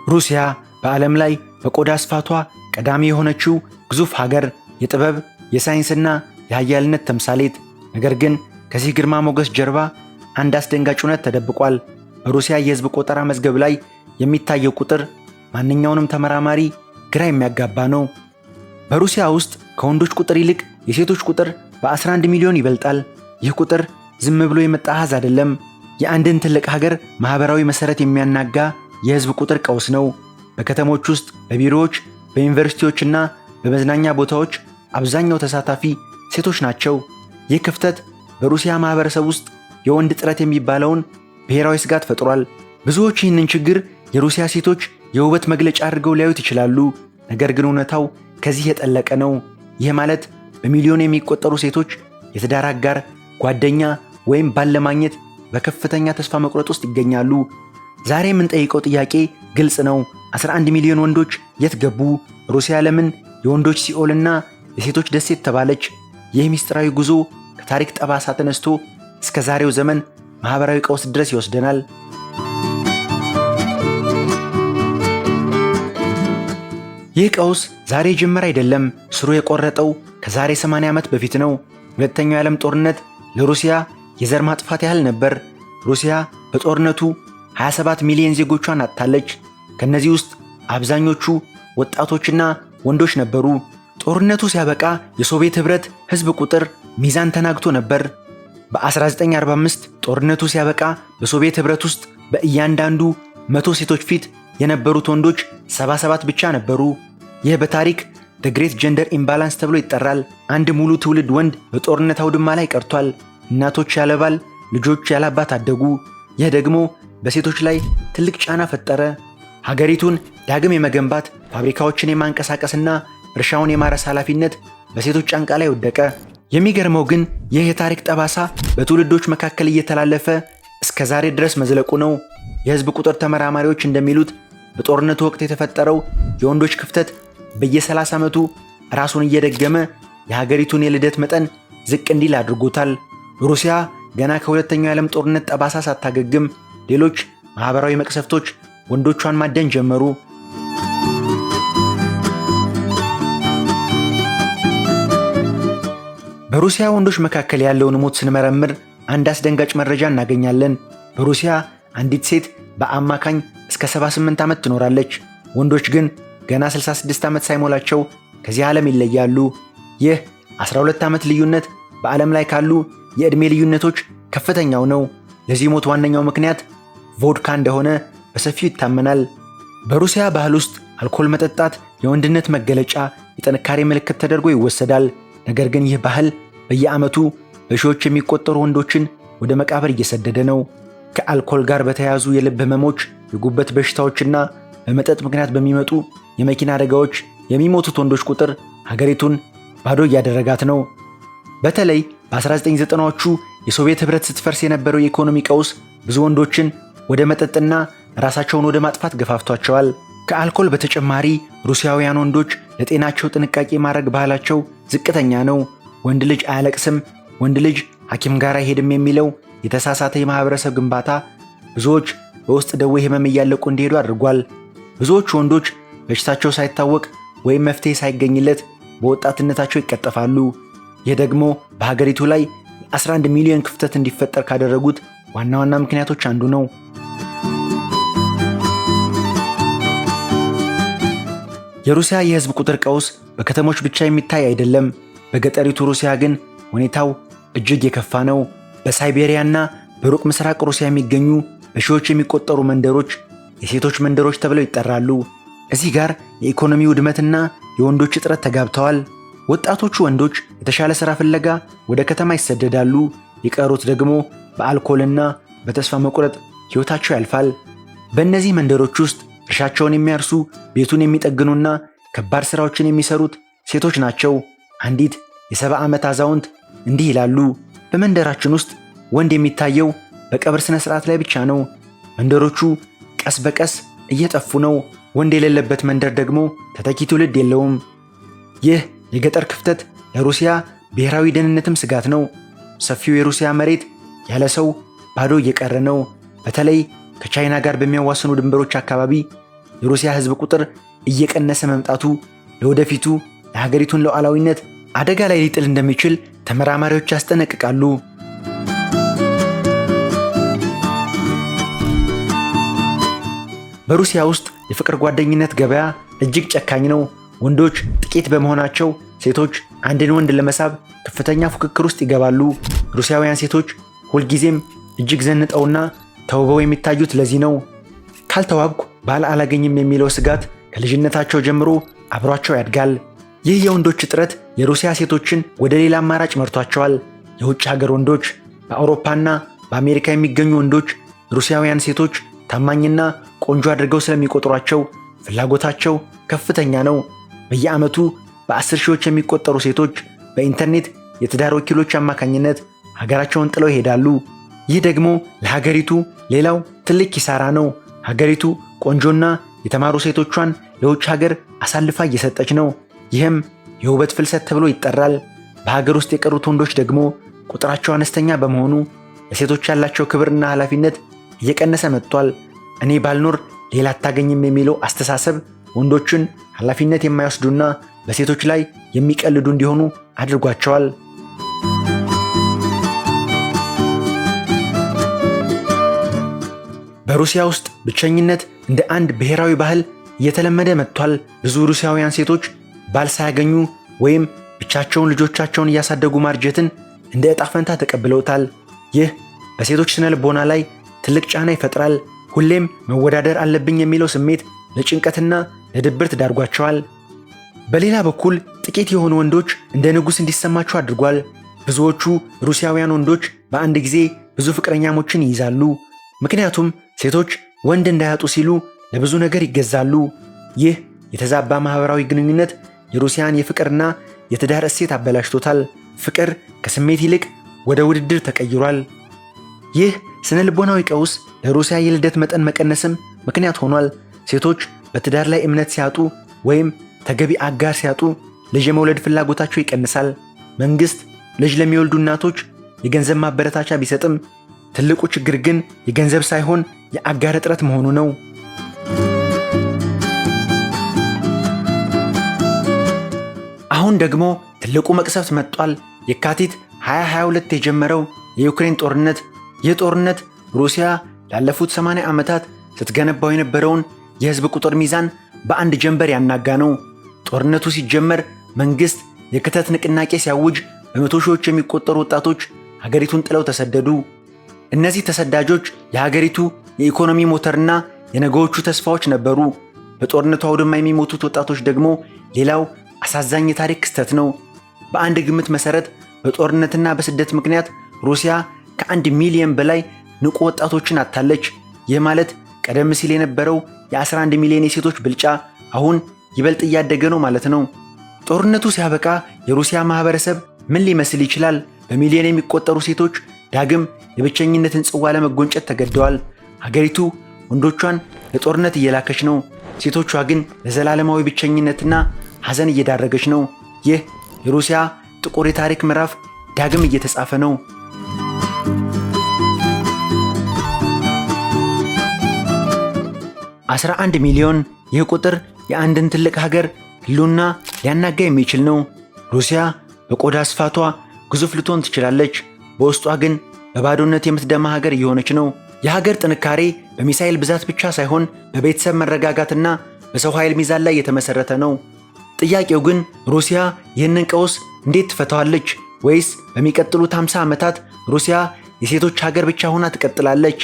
ሩሲያ በዓለም ላይ በቆዳ ስፋቷ ቀዳሚ የሆነችው ግዙፍ ሀገር፣ የጥበብ የሳይንስና የኃያልነት ተምሳሌት። ነገር ግን ከዚህ ግርማ ሞገስ ጀርባ አንድ አስደንጋጭ እውነት ተደብቋል። በሩሲያ የሕዝብ ቆጠራ መዝገብ ላይ የሚታየው ቁጥር ማንኛውንም ተመራማሪ ግራ የሚያጋባ ነው። በሩሲያ ውስጥ ከወንዶች ቁጥር ይልቅ የሴቶች ቁጥር በ11 ሚሊዮን ይበልጣል። ይህ ቁጥር ዝም ብሎ የመጣ አሃዝ አይደለም። የአንድን ትልቅ ሀገር ማህበራዊ መሰረት የሚያናጋ የሕዝብ ቁጥር ቀውስ ነው። በከተሞች ውስጥ፣ በቢሮዎች፣ በዩኒቨርሲቲዎችና በመዝናኛ ቦታዎች አብዛኛው ተሳታፊ ሴቶች ናቸው። ይህ ክፍተት በሩሲያ ማህበረሰብ ውስጥ የወንድ ጥረት የሚባለውን ብሔራዊ ስጋት ፈጥሯል። ብዙዎች ይህንን ችግር የሩሲያ ሴቶች የውበት መግለጫ አድርገው ሊያዩት ይችላሉ። ነገር ግን እውነታው ከዚህ የጠለቀ ነው። ይህ ማለት በሚሊዮን የሚቆጠሩ ሴቶች የትዳር አጋር፣ ጓደኛ ወይም ባል ለማግኘት በከፍተኛ ተስፋ መቁረጥ ውስጥ ይገኛሉ። ዛሬ የምንጠይቀው ጥያቄ ግልጽ ነው። 11 ሚሊዮን ወንዶች የት ገቡ? ሩሲያ ለምን የወንዶች ሲኦልና የሴቶች ደሴት ተባለች? ይህ ምስጢራዊ ጉዞ ከታሪክ ጠባሳ ተነስቶ እስከ ዛሬው ዘመን ማህበራዊ ቀውስ ድረስ ይወስደናል። ይህ ቀውስ ዛሬ ጀመረ አይደለም። ስሩ የቆረጠው ከዛሬ 80 ዓመት በፊት ነው። ሁለተኛው የዓለም ጦርነት ለሩሲያ የዘር ማጥፋት ያህል ነበር። ሩሲያ በጦርነቱ 27 ሚሊዮን ዜጎቿን አጥታለች። ከነዚህ ውስጥ አብዛኞቹ ወጣቶችና ወንዶች ነበሩ። ጦርነቱ ሲያበቃ የሶቪየት ኅብረት ሕዝብ ቁጥር ሚዛን ተናግቶ ነበር። በ1945 ጦርነቱ ሲያበቃ በሶቪየት ኅብረት ውስጥ በእያንዳንዱ 100 ሴቶች ፊት የነበሩት ወንዶች 77 ብቻ ነበሩ። ይህ በታሪክ ዘ ግሬት ጀንደር ኢምባላንስ ተብሎ ይጠራል። አንድ ሙሉ ትውልድ ወንድ በጦርነት አውድማ ላይ ቀርቷል። እናቶች ያለ ባል፣ ልጆች ያለ አባት አደጉ። ይህ ደግሞ በሴቶች ላይ ትልቅ ጫና ፈጠረ። ሀገሪቱን ዳግም የመገንባት ፋብሪካዎችን የማንቀሳቀስና እርሻውን የማረስ ኃላፊነት በሴቶች ጫንቃ ላይ ወደቀ። የሚገርመው ግን ይህ የታሪክ ጠባሳ በትውልዶች መካከል እየተላለፈ እስከ ዛሬ ድረስ መዝለቁ ነው። የሕዝብ ቁጥር ተመራማሪዎች እንደሚሉት በጦርነቱ ወቅት የተፈጠረው የወንዶች ክፍተት በየ30 ዓመቱ ራሱን እየደገመ የሀገሪቱን የልደት መጠን ዝቅ እንዲል አድርጎታል። ሩሲያ ገና ከሁለተኛው የዓለም ጦርነት ጠባሳ ሳታገግም ሌሎች ማህበራዊ መቅሰፍቶች ወንዶቿን ማደን ጀመሩ። በሩሲያ ወንዶች መካከል ያለውን ሞት ስንመረምር አንድ አስደንጋጭ መረጃ እናገኛለን። በሩሲያ አንዲት ሴት በአማካኝ እስከ 78 ዓመት ትኖራለች። ወንዶች ግን ገና 66 ዓመት ሳይሞላቸው ከዚህ ዓለም ይለያሉ። ይህ 12 ዓመት ልዩነት በዓለም ላይ ካሉ የዕድሜ ልዩነቶች ከፍተኛው ነው። ለዚህ ሞት ዋነኛው ምክንያት ቮድካ እንደሆነ በሰፊው ይታመናል። በሩሲያ ባህል ውስጥ አልኮል መጠጣት የወንድነት መገለጫ፣ የጥንካሬ ምልክት ተደርጎ ይወሰዳል። ነገር ግን ይህ ባህል በየዓመቱ በሺዎች የሚቆጠሩ ወንዶችን ወደ መቃብር እየሰደደ ነው። ከአልኮል ጋር በተያያዙ የልብ ህመሞች፣ የጉበት በሽታዎችና በመጠጥ ምክንያት በሚመጡ የመኪና አደጋዎች የሚሞቱት ወንዶች ቁጥር ሀገሪቱን ባዶ እያደረጋት ነው። በተለይ በ1990ዎቹ የሶቪየት ኅብረት ስትፈርስ የነበረው የኢኮኖሚ ቀውስ ብዙ ወንዶችን ወደ መጠጥና ራሳቸውን ወደ ማጥፋት ገፋፍቷቸዋል። ከአልኮል በተጨማሪ ሩሲያውያን ወንዶች ለጤናቸው ጥንቃቄ ማድረግ ባህላቸው ዝቅተኛ ነው። ወንድ ልጅ አያለቅስም፣ ወንድ ልጅ ሐኪም ጋር አይሄድም የሚለው የተሳሳተ የማህበረሰብ ግንባታ ብዙዎች በውስጥ ደዌ ህመም እያለቁ እንዲሄዱ አድርጓል። ብዙዎች ወንዶች በሽታቸው ሳይታወቅ ወይም መፍትሄ ሳይገኝለት በወጣትነታቸው ይቀጠፋሉ። ይህ ደግሞ በሀገሪቱ ላይ 11 ሚሊዮን ክፍተት እንዲፈጠር ካደረጉት ዋና ዋና ምክንያቶች አንዱ ነው። የሩሲያ የህዝብ ቁጥር ቀውስ በከተሞች ብቻ የሚታይ አይደለም። በገጠሪቱ ሩሲያ ግን ሁኔታው እጅግ የከፋ ነው። በሳይቤሪያና በሩቅ ምስራቅ ሩሲያ የሚገኙ በሺዎች የሚቆጠሩ መንደሮች የሴቶች መንደሮች ተብለው ይጠራሉ። እዚህ ጋር የኢኮኖሚ ውድመትና የወንዶች እጥረት ተጋብተዋል። ወጣቶቹ ወንዶች የተሻለ ሥራ ፍለጋ ወደ ከተማ ይሰደዳሉ። የቀሩት ደግሞ በአልኮልና በተስፋ መቁረጥ ሕይወታቸው ያልፋል። በእነዚህ መንደሮች ውስጥ እርሻቸውን የሚያርሱ፣ ቤቱን የሚጠግኑና ከባድ ሥራዎችን የሚሰሩት ሴቶች ናቸው። አንዲት የ70 ዓመት አዛውንት እንዲህ ይላሉ። በመንደራችን ውስጥ ወንድ የሚታየው በቀብር ሥነ ሥርዓት ላይ ብቻ ነው። መንደሮቹ ቀስ በቀስ እየጠፉ ነው። ወንድ የሌለበት መንደር ደግሞ ተተኪ ትውልድ የለውም። ይህ የገጠር ክፍተት ለሩሲያ ብሔራዊ ደህንነትም ስጋት ነው። ሰፊው የሩሲያ መሬት ያለ ሰው ባዶ እየቀረ ነው። በተለይ ከቻይና ጋር በሚያዋስኑ ድንበሮች አካባቢ የሩሲያ ሕዝብ ቁጥር እየቀነሰ መምጣቱ ለወደፊቱ የሀገሪቱን ሉዓላዊነት አደጋ ላይ ሊጥል እንደሚችል ተመራማሪዎች ያስጠነቅቃሉ። በሩሲያ ውስጥ የፍቅር ጓደኝነት ገበያ እጅግ ጨካኝ ነው። ወንዶች ጥቂት በመሆናቸው ሴቶች አንድን ወንድ ለመሳብ ከፍተኛ ፉክክር ውስጥ ይገባሉ። ሩሲያውያን ሴቶች ሁልጊዜም እጅግ ዘንጠውና ተውበው የሚታዩት ለዚህ ነው። ካልተዋብኩ ባል አላገኝም የሚለው ስጋት ከልጅነታቸው ጀምሮ አብሯቸው ያድጋል። ይህ የወንዶች እጥረት የሩሲያ ሴቶችን ወደ ሌላ አማራጭ መርቷቸዋል። የውጭ ሀገር ወንዶች፣ በአውሮፓና በአሜሪካ የሚገኙ ወንዶች ሩሲያውያን ሴቶች ታማኝና ቆንጆ አድርገው ስለሚቆጥሯቸው ፍላጎታቸው ከፍተኛ ነው። በየዓመቱ በ10 ሺዎች የሚቆጠሩ ሴቶች በኢንተርኔት የትዳር ወኪሎች አማካኝነት ሀገራቸውን ጥለው ይሄዳሉ። ይህ ደግሞ ለሀገሪቱ ሌላው ትልቅ ኪሳራ ነው። ሀገሪቱ ቆንጆና የተማሩ ሴቶቿን ለውጭ ሀገር አሳልፋ እየሰጠች ነው። ይህም የውበት ፍልሰት ተብሎ ይጠራል። በሀገር ውስጥ የቀሩት ወንዶች ደግሞ ቁጥራቸው አነስተኛ በመሆኑ ለሴቶች ያላቸው ክብርና ኃላፊነት እየቀነሰ መጥቷል። እኔ ባልኖር ሌላ አታገኝም የሚለው አስተሳሰብ ወንዶችን ኃላፊነት የማይወስዱና በሴቶች ላይ የሚቀልዱ እንዲሆኑ አድርጓቸዋል። በሩሲያ ውስጥ ብቸኝነት እንደ አንድ ብሔራዊ ባህል እየተለመደ መጥቷል። ብዙ ሩሲያውያን ሴቶች ባል ሳያገኙ ወይም ብቻቸውን ልጆቻቸውን እያሳደጉ ማርጀትን እንደ ዕጣ ፈንታ ተቀብለውታል። ይህ በሴቶች ስነ ልቦና ላይ ትልቅ ጫና ይፈጥራል። ሁሌም መወዳደር አለብኝ የሚለው ስሜት ለጭንቀትና ለድብርት ዳርጓቸዋል። በሌላ በኩል ጥቂት የሆኑ ወንዶች እንደ ንጉሥ እንዲሰማቸው አድርጓል። ብዙዎቹ ሩሲያውያን ወንዶች በአንድ ጊዜ ብዙ ፍቅረኛሞችን ይይዛሉ። ምክንያቱም ሴቶች ወንድ እንዳያጡ ሲሉ ለብዙ ነገር ይገዛሉ። ይህ የተዛባ ማህበራዊ ግንኙነት የሩሲያን የፍቅርና የትዳር እሴት አበላሽቶታል። ፍቅር ከስሜት ይልቅ ወደ ውድድር ተቀይሯል። ይህ ስነ ልቦናዊ ቀውስ ለሩሲያ የልደት መጠን መቀነስም ምክንያት ሆኗል። ሴቶች በትዳር ላይ እምነት ሲያጡ ወይም ተገቢ አጋር ሲያጡ ልጅ የመውለድ ፍላጎታቸው ይቀንሳል። መንግስት ልጅ ለሚወልዱ እናቶች የገንዘብ ማበረታቻ ቢሰጥም ትልቁ ችግር ግን የገንዘብ ሳይሆን የአጋር እጥረት መሆኑ ነው። አሁን ደግሞ ትልቁ መቅሰፍት መጥቷል። የካቲት 2022 የጀመረው የዩክሬን ጦርነት። ይህ ጦርነት ሩሲያ ላለፉት 80 ዓመታት ስትገነባው የነበረውን የህዝብ ቁጥር ሚዛን በአንድ ጀንበር ያናጋ ነው። ጦርነቱ ሲጀመር መንግስት የክተት ንቅናቄ ሲያውጅ በመቶ ሺዎች የሚቆጠሩ ወጣቶች ሀገሪቱን ጥለው ተሰደዱ። እነዚህ ተሰዳጆች የሀገሪቱ የኢኮኖሚ ሞተርና የነገዎቹ ተስፋዎች ነበሩ። በጦርነቱ አውድማ የሚሞቱት ወጣቶች ደግሞ ሌላው አሳዛኝ የታሪክ ክስተት ነው። በአንድ ግምት መሰረት በጦርነትና በስደት ምክንያት ሩሲያ ከ1 ሚሊዮን በላይ ንቁ ወጣቶችን አጥታለች። ይህ ማለት ቀደም ሲል የነበረው የ11 ሚሊዮን የሴቶች ብልጫ አሁን ይበልጥ እያደገ ነው ማለት ነው። ጦርነቱ ሲያበቃ የሩሲያ ማህበረሰብ ምን ሊመስል ይችላል? በሚሊዮን የሚቆጠሩ ሴቶች ዳግም የብቸኝነትን ጽዋ ለመጎንጨት ተገደዋል። ሀገሪቱ ወንዶቿን ለጦርነት እየላከች ነው። ሴቶቿ ግን ለዘላለማዊ ብቸኝነትና ሐዘን እየዳረገች ነው። ይህ የሩሲያ ጥቁር የታሪክ ምዕራፍ ዳግም እየተጻፈ ነው። $11 ሚሊዮን። ይህ ቁጥር የአንድን ትልቅ ሀገር ህልውና ሊያናጋ የሚችል ነው። ሩሲያ በቆዳ ስፋቷ ግዙፍ ልትሆን ትችላለች። በውስጧ ግን በባዶነት የምትደማ ሀገር እየሆነች ነው። የሀገር ጥንካሬ በሚሳኤል ብዛት ብቻ ሳይሆን በቤተሰብ መረጋጋትና በሰው ኃይል ሚዛን ላይ የተመሰረተ ነው። ጥያቄው ግን ሩሲያ ይህንን ቀውስ እንዴት ትፈታዋለች? ወይስ በሚቀጥሉት 50 ዓመታት ሩሲያ የሴቶች ሀገር ብቻ ሆና ትቀጥላለች?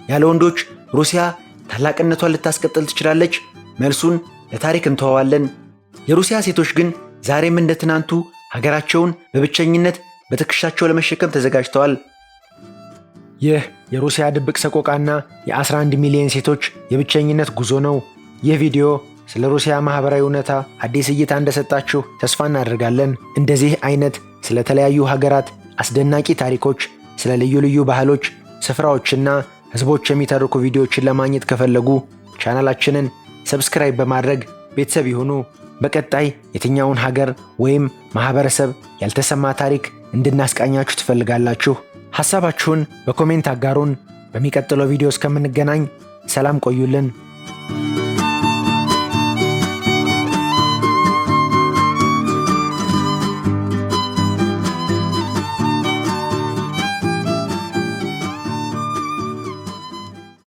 ያለ ወንዶች ሩሲያ ታላቅነቷን ልታስቀጥል ትችላለች? መልሱን ለታሪክ እንተዋዋለን። የሩሲያ ሴቶች ግን ዛሬም እንደ ትናንቱ ሀገራቸውን በብቸኝነት በትከሻቸው ለመሸከም ተዘጋጅተዋል። ይህ የሩሲያ ድብቅ ሰቆቃና የ11 ሚሊዮን ሴቶች የብቸኝነት ጉዞ ነው። ይህ ቪዲዮ ስለ ሩሲያ ማህበራዊ እውነታ አዲስ እይታ እንደሰጣችሁ ተስፋ እናደርጋለን። እንደዚህ አይነት ስለ ተለያዩ ሀገራት አስደናቂ ታሪኮች፣ ስለ ልዩ ልዩ ባህሎች፣ ስፍራዎችና ህዝቦች የሚተርኩ ቪዲዮዎችን ለማግኘት ከፈለጉ ቻናላችንን ሰብስክራይብ በማድረግ ቤተሰብ ይሁኑ። በቀጣይ የትኛውን ሀገር ወይም ማህበረሰብ ያልተሰማ ታሪክ እንድናስቃኛችሁ ትፈልጋላችሁ? ሐሳባችሁን በኮሜንት አጋሩን። በሚቀጥለው ቪዲዮ እስከምንገናኝ ሰላም ቆዩልን።